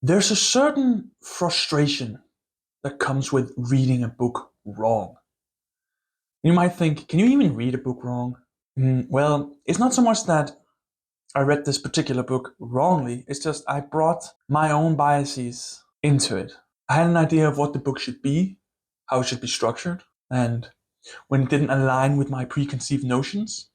There's a certain frustration that comes with reading a book wrong. You might think, can you even read a book wrong? Well, it's not so much that I read this particular book wrongly, it's just I brought my own biases into it. I had an idea of what the book should be, how it should be structured, and when it didn't align with my preconceived notions,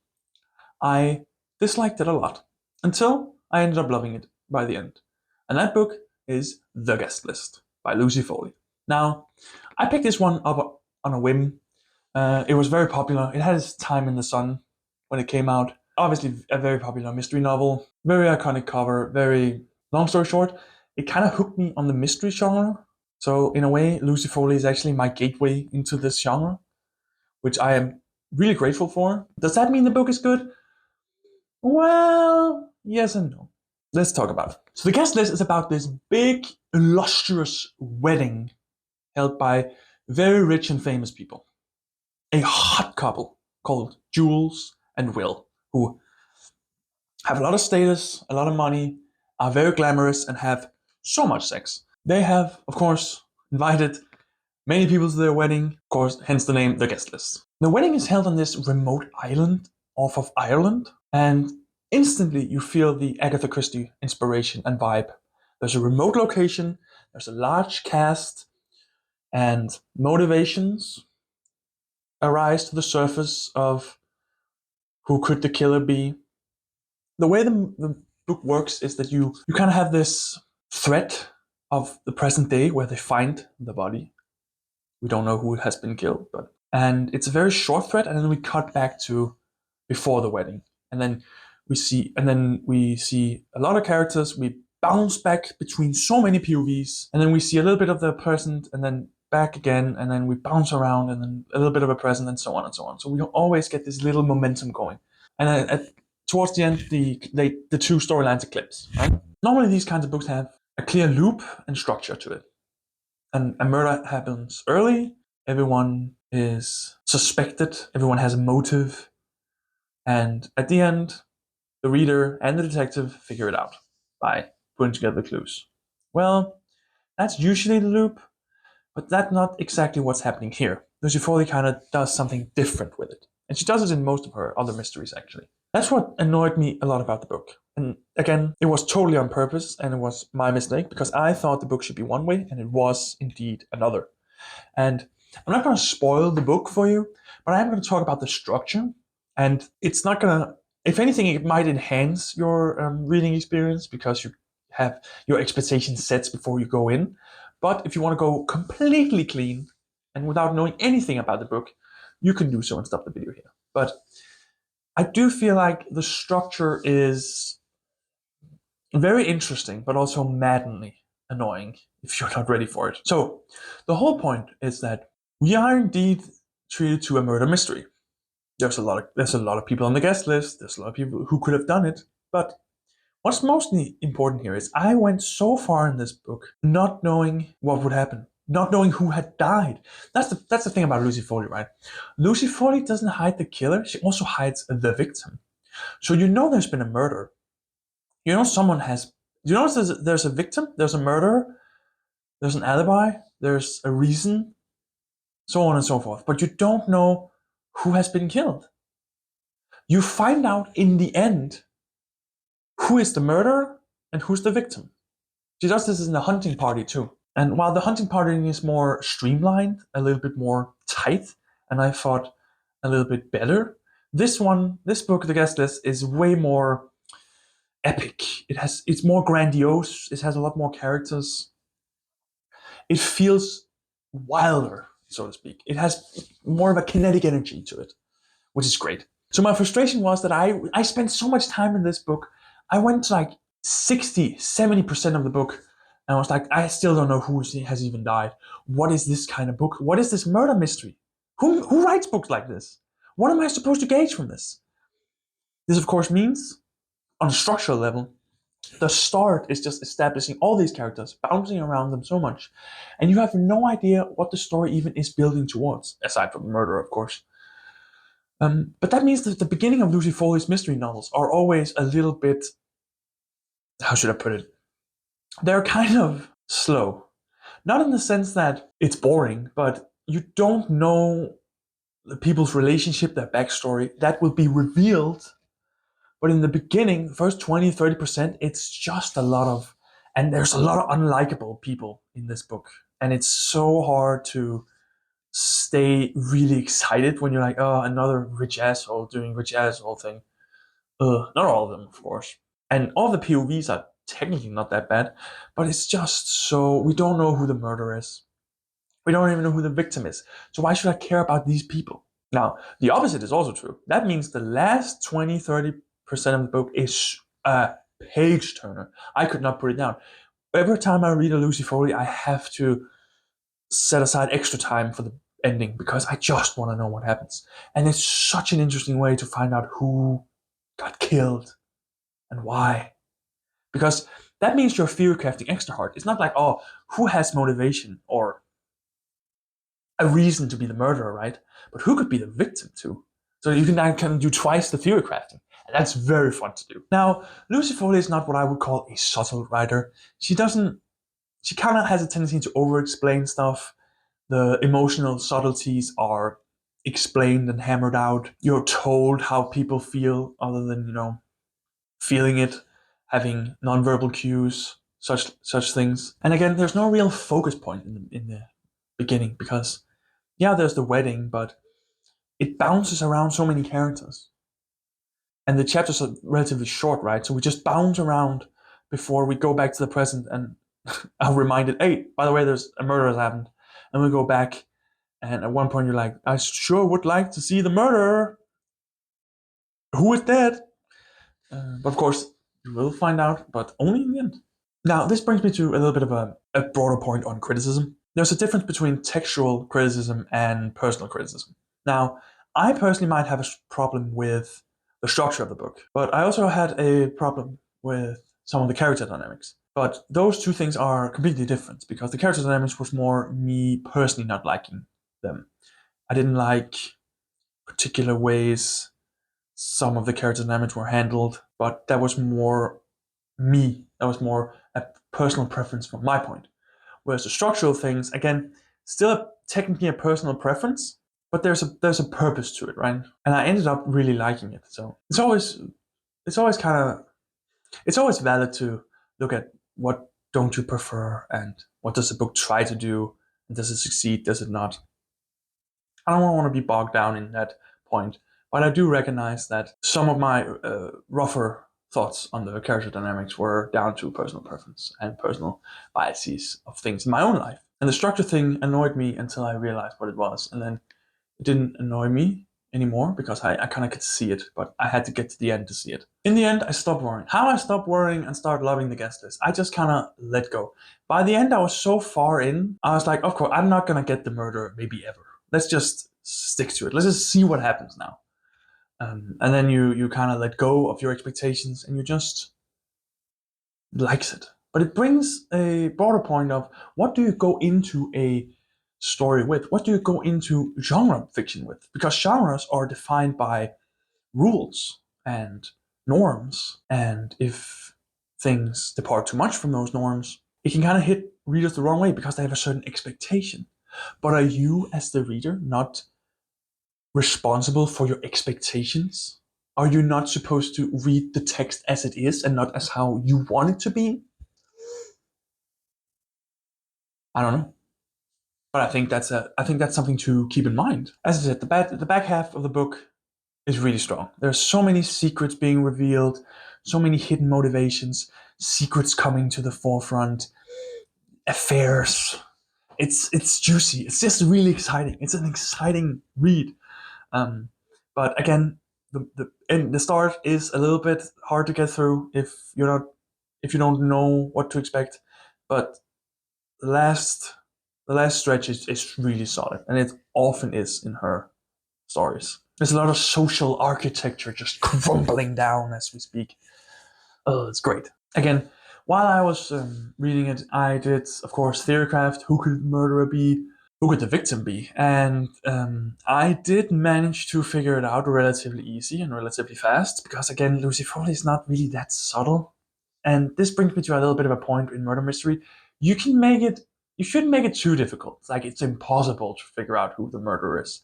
I disliked it a lot until I ended up loving it by the end. And that book is The Guest List by Lucy Foley. Now, I picked this one up on a whim. It was very popular. It had its time in the sun when it came out. Obviously, a very popular mystery novel, very iconic cover, very long story short, it kind of hooked me on the mystery genre. So, in a way, Lucy Foley is actually my gateway into this genre, which I am really grateful for. Does that mean the book is good? Well, yes and no. Let's talk about it. So, the guest list is about this big, illustrious wedding held by very rich and famous people. A hot couple called Jules and Will, who have a lot of status, a lot of money, are very glamorous, and have so much sex. They have, of course, invited many people to their wedding, of course, hence the name The Guest List. The wedding is held on this remote island off of Ireland, and instantly you feel the Agatha Christie inspiration and vibe. There's a remote location, there's a large cast, and motivations arise to the surface of who could the killer be. The way the book works is that you kind of have this threat of the present day where they find the body. We don't know who has been killed, but and it's a very short thread, and then we cut back to before the wedding, and then we see a lot of characters. We bounce back between so many POVs, and then we see a little bit of the present, and then back again, and then we bounce around, and then a little bit of a present, and so on and so on. So we always get this little momentum going, and towards the end, the two storylines eclipse. Right? Normally, these kinds of books have a clear loop and structure to it. And a murder happens early, everyone is suspected, everyone has a motive, and at the end, the reader and the detective figure it out by putting together the clues. Well, that's usually the loop, but that's not exactly what's happening here. Lucy Foley kind of does something different with it. And she does it in most of her other mysteries, actually. That's what annoyed me a lot about the book. And again, it was totally on purpose and it was my mistake because I thought the book should be one way and it was indeed another. And I'm not going to spoil the book for you, but I am going to talk about the structure. And it's not going to, if anything, it might enhance your reading experience because you have your expectations set before you go in. But if you want to go completely clean and without knowing anything about the book, you can do so and stop the video here. But I do feel like the structure is very interesting, but also maddeningly annoying if you're not ready for it. So, the whole point is that we are indeed treated to a murder mystery. There's a lot of people on the guest list. There's a lot of people who could have done it, but what's mostly important here is I went so far in this book not knowing what would happen, not knowing who had died. That's the thing about Lucy Foley, right? Lucy Foley doesn't hide the killer; she also hides the victim. So you know there's been a murder. You know someone has. You know there's a victim, there's a murderer, there's an alibi, there's a reason, so on and so forth. But you don't know who has been killed. You find out in the end who is the murderer and who's the victim. She does this in the hunting party too. And while the hunting party is more streamlined, a little bit more tight, and I thought a little bit better, this book, The Guest List, is way more epic. It's more grandiose. It has a lot more characters. It feels wilder, so to speak. It has more of a kinetic energy to it, which is great. So my frustration was that I spent so much time in this book. I went to like 60, 70% of the book, and I was like, I still don't know who has even died. What is this kind of book? What is this murder mystery? Who writes books like this? What am I supposed to gauge from this? This, of course, means on a structural level, the start is just establishing all these characters, bouncing around them so much, and you have no idea what the story even is building towards, aside from murder, of course. But that means that the beginning of Lucy Foley's mystery novels are always a little bit, how should I put it? they're kind of slow. Not in the sense that it's boring, but you don't know the people's relationship, their backstory. That will be revealed. But in the beginning, the first 20-30%, it's just a lot of, and there's a lot of unlikable people in this book. And it's so hard to stay really excited when you're like, oh, another rich asshole doing rich asshole thing. Not all of them, of course. And all the POVs are technically not that bad, but it's just so, we don't know who the murderer is. We don't even know who the victim is. So why should I care about these people? Now, the opposite is also true. That means the last 20-30% of the book is a page turner. I could not put it down. Every time I read a Lucy Foley, I have to set aside extra time for the ending because I just want to know what happens. And it's such an interesting way to find out who got killed and why. Because that means you're theory crafting extra hard. It's not like, oh, who has motivation or a reason to be the murderer, right? But who could be the victim too? So you can now kind of do twice the theory crafting. And that's very fun to do. Now, Lucy Foley is not what I would call a subtle writer. She kind of has a tendency to over-explain stuff. The emotional subtleties are explained and hammered out. You're told how people feel other than, feeling it, having nonverbal cues, such things. And again, there's no real focus point in the beginning because, yeah, there's the wedding, but it bounces around so many characters. And the chapters are relatively short, right? So we just bounce around before we go back to the present and are reminded, hey, by the way, there's a murder has happened. And we go back, and at one point you're like, I sure would like to see the murderer. Who is dead? But of course, you will find out, but only in the end. Now, this brings me to a little bit of a broader point on criticism. There's a difference between textual criticism and personal criticism. Now, I personally might have a problem with the structure of the book, but I also had a problem with some of the character dynamics. But those two things are completely different because the character dynamics was more me personally not liking them. I didn't like particular ways some of the character dynamics were handled, but that was more me. That was more a personal preference from my point. Whereas the structural things, again, still technically a personal preference, but there's a purpose to it, right? And I ended up really liking it. So it's always valid to look at what don't you prefer and what does the book try to do, and does it succeed, does it not? I don't want to be bogged down in that point, but I do recognize that some of my rougher thoughts on the character dynamics were down to personal preference and personal biases of things in my own life. And the structure thing annoyed me until I realized what it was, and then it didn't annoy me anymore because I kind of could see it, but I had to get to the end to see it. In the end, I stopped worrying. How I stopped worrying and started loving the guest list, I just kind of let go. By the end, I was so far in, I was like, of course, I'm not going to get the murder maybe ever. Let's just stick to it. Let's just see what happens now. And then you kind of let go of your expectations and you just likes it. But it brings a broader point of what do you go into a story with? What do you go into genre fiction with? Because genres are defined by rules and norms. And if things depart too much from those norms, it can kind of hit readers the wrong way because they have a certain expectation. But are you, as the reader, not responsible for your expectations? Are you not supposed to read the text as it is and not as how you want it to be? I don't know. But I think that's something to keep in mind. As I said, the back half of the book is really strong. There's so many secrets being revealed, so many hidden motivations, secrets coming to the forefront, affairs. It's juicy. It's just really exciting. It's an exciting read. Um, but again, the start is a little bit hard to get through if you don't know what to expect. But the last stretch is really solid, and it often is in her stories. There's a lot of social architecture just crumbling down as we speak. Oh, it's great. Again, while I was reading it, I did, of course, theorycraft. Who could the murderer be? Who could the victim be? And I did manage to figure it out relatively easy and relatively fast because, again, Lucy Foley is not really that subtle. And this brings me to a little bit of a point in murder mystery. You shouldn't make it too difficult. Like it's impossible to figure out who the murderer is.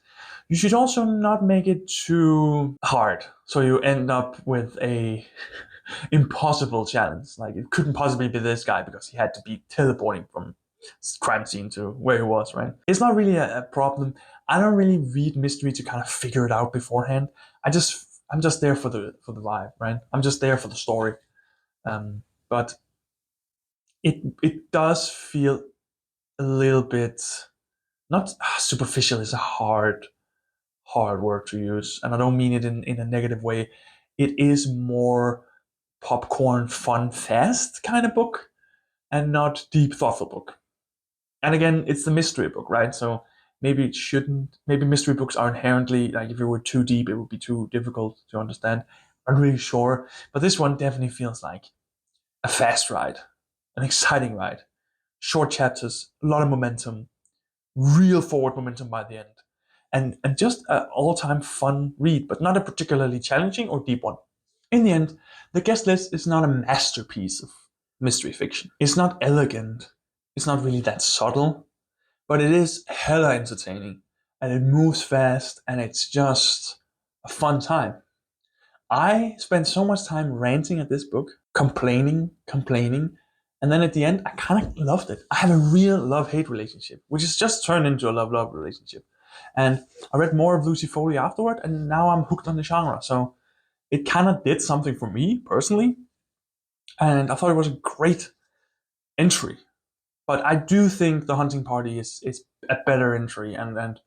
You should also not make it too hard, so you end up with a impossible challenge. Like it couldn't possibly be this guy because he had to be teleporting from crime scene to where he was, right? It's not really a problem. I don't really read mystery to kind of figure it out beforehand. I'm just there for the vibe, right? I'm just there for the story. But it does feel a little bit not superficial is a hard word to use, and I don't mean it in a negative way. It is more popcorn, fun, fast kind of book, and not deep, thoughtful book. And again, it's the mystery book, right? So maybe it shouldn't. Maybe mystery books are inherently like if it were too deep, it would be too difficult to understand. I'm not really sure, but this one definitely feels like a fast ride, an exciting ride. Short chapters, a lot of momentum, real forward momentum by the end, and just an all-time fun read, but not a particularly challenging or deep one. In the end, The Guest List is not a masterpiece of mystery fiction. It's not elegant. It's not really that subtle, but it is hella entertaining, and it moves fast, and it's just a fun time. I spent so much time ranting at this book, complaining, and then at the end, I kind of loved it. I have a real love-hate relationship, which has just turned into a love-love relationship. And I read more of Lucy Foley afterward, and now I'm hooked on the genre. So it kind of did something for me personally, and I thought it was a great entry. But I do think The Hunting Party is a better entry and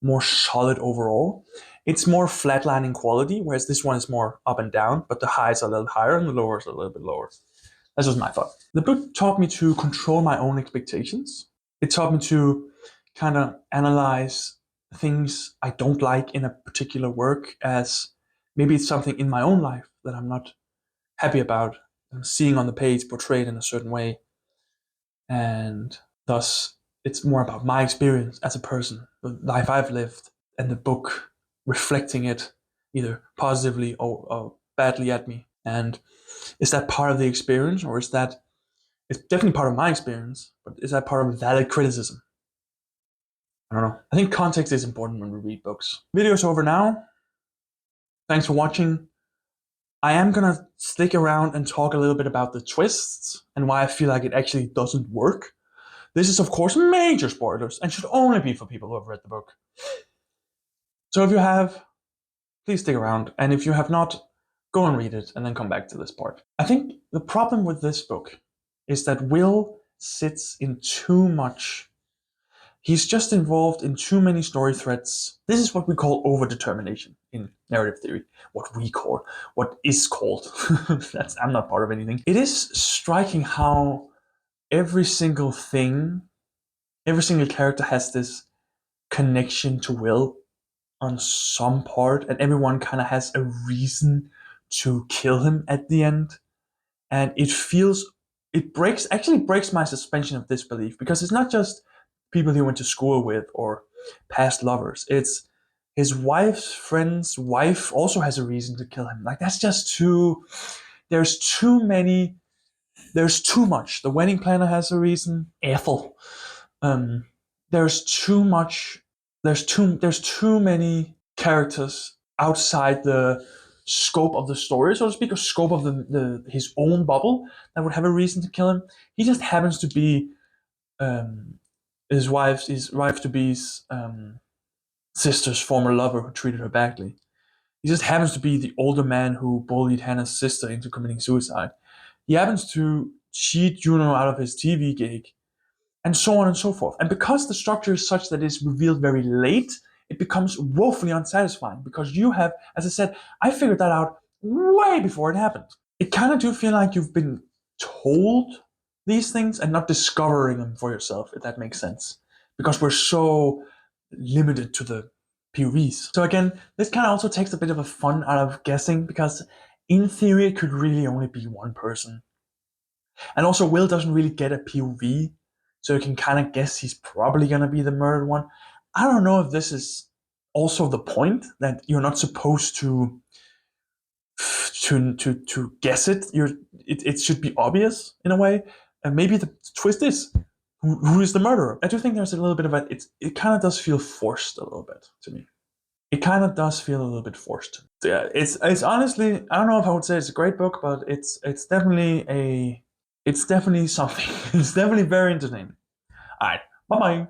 more solid overall. It's more flatlining quality, whereas this one is more up and down, but the highs are a little higher and the lows are a little bit lower. That's just my thought. The book taught me to control my own expectations. It taught me to kind of analyze things I don't like in a particular work as maybe it's something in my own life that I'm not happy about. I'm seeing on the page portrayed in a certain way. And thus, it's more about my experience as a person, the life I've lived, and the book reflecting it either positively or badly at me. And is that part of the experience, or is that it's definitely part of my experience, but is that part of valid criticism? I don't know. I think context is important when we read books. Video's over now. Thanks for watching. I am gonna stick around and talk a little bit about the twists and why I feel like it actually doesn't work. This is, of course, major spoilers and should only be for people who have read the book. So if you have, please stick around. And if you have not, go and read it and then come back to this part. I think the problem with this book is that Will sits in too much. He's just involved in too many story threads. This is what we call overdetermination in narrative theory. What is called. I'm not part of anything. It is striking how every single character has this connection to Will on some part, and everyone kind of has a reason to kill him at the end. And actually breaks my suspension of disbelief because it's not just people he went to school with or past lovers. It's his wife's friend's wife also has a reason to kill him. Like that's just there's too many, there's too much. The wedding planner has a reason. Ethel. Um, there's too much. There's too many characters outside the scope of the story, so to speak, or scope of his own bubble that would have a reason to kill him. He just happens to be um, his wife to be's sister's former lover who treated her badly. He just happens to be the older man who bullied Hannah's sister into committing suicide. He happens to cheat Juno out of his TV gig, and so on and so forth. And because the structure is such that it's revealed very late, it becomes woefully unsatisfying because you have, as I said, I figured that out way before it happened. It kind of do feel like you've been told these things and not discovering them for yourself, if that makes sense. Because we're so limited to the POVs. So again, this kind of also takes a bit of a fun out of guessing because in theory it could really only be one person. And also Will doesn't really get a POV, so you can kind of guess he's probably going to be the murdered one. I don't know if this is also the point that you're not supposed to to guess it. It should be obvious in a way, and maybe the twist is who is the murderer. I do think there's a little bit of a it kind of does feel forced a little bit to me. It kind of does feel a little bit forced. Yeah, it's honestly, I don't know if I would say it's a great book, but it's definitely something. It's definitely very entertaining. All right, bye bye.